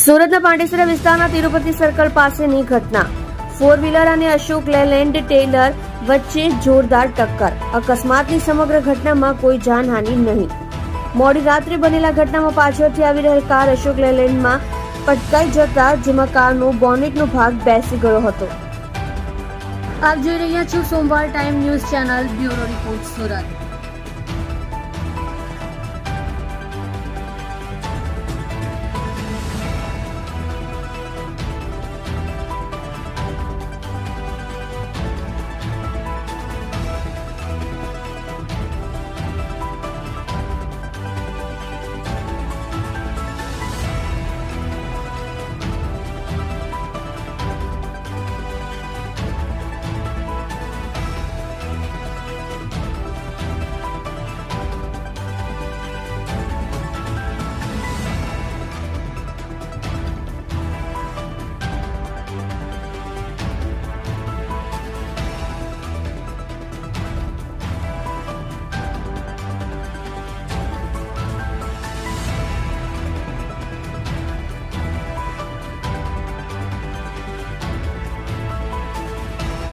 સુરતના પાંડેસરા વિસ્તારના તિરુપતિ સર્કલ પાસેની ઘટના. ફોર વ્હીલર અને અશોક લેલેન્ડ ટેલર વચ્ચે જોરદાર ટક્કર. અકસ્માતની સમગ્ર ઘટનામાં કોઈ જાનહાનિ નહીં. મોડી રાત્રે બનેલા ઘટનામાં પાછળથી આવી રહેલ કાર અશોક લેલેન્ડમાં પટકાઈ જતા જેમાં કારનો બોનેટનો ભાગ બેસી ગયો હતો. આપ જોઈ રહ્યા છો સોમવાર time news channel bureau report Surat.